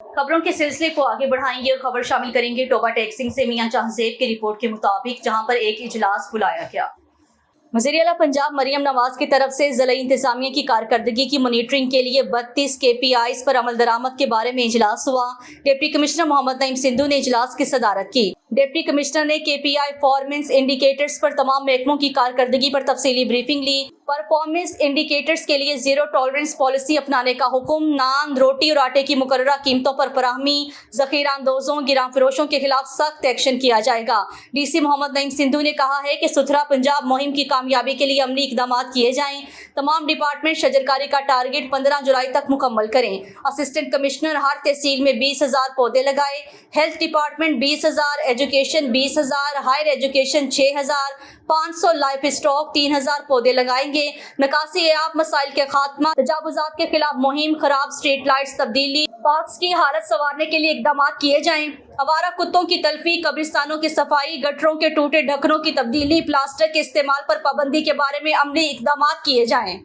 खबरों के सिलसिले को आगे बढ़ाएंगे और खबर शामिल करेंगे टोबा टैक्सिंग से मियां जहांजेब की रिपोर्ट के मुताबिक, जहां पर एक इजलास बुलाया गया। वज़ीर-ए-आला पंजाब मरियम नवाज की तरफ से ज़िला इंतजामिया की कारकर्दगी की मॉनिटरिंग के लिए 32 KPIs पर अमल दरामद के बारे में इजलास हुआ। डिप्टी कमिश्नर मोहम्मद नईम सिंधु ने इजलास की सदारत की। डिप्टी कमिश्नर ने KPI परफॉर्मेंस इंडिकेटर्स पर तमाम महकमों की कारकर्दगी पर तफसीली ब्रीफिंग ली। परफॉर्मेंस इंडिकेटर्स के लिए जीरो टॉलरेंस पॉलिसी अपनाने का हुक्म, नान, रोटी और आटे की मुकर्ररा कीमतों पर फराहमी, ज़ख़ीरा अंदोज़ों, गिरां फरोशों के खिलाफ सख्त एक्शन किया जाएगा। DC मोहम्मद नईम सिंधु ने कहा है कि सुथरा पंजाब मुहिम की कामयाबी के लिए अमली इकदाम किए जाएं। तमाम डिपार्टमेंट शजरकारी का टारगेट 15 जुलाई तक मुकम्मल करें। असिस्टेंट कमिश्नर हर तहसील में 20,000 पौधे लगाए। Health department 20,000, education 20,000, higher education 6,000, 500 life stock 3,000 पौधे लगाएंगे। नकासी आब मसाइल के खात्मा, तजावुजात के खिलाफ मुहिम, खराब स्ट्रीट लाइट्स तब्दीली, पार्क्स की हालत संवारने के लिए इकदाम किए जाएं। आवारा कुत्तों की तल्फी, कब्रिस्तानों की सफाई, गटरों के टूटे ढक्कनों की तब्दीली, प्लास्टिक के इस्तेमाल पर पाबंदी के बारे में अमली इकदाम किए जाएं।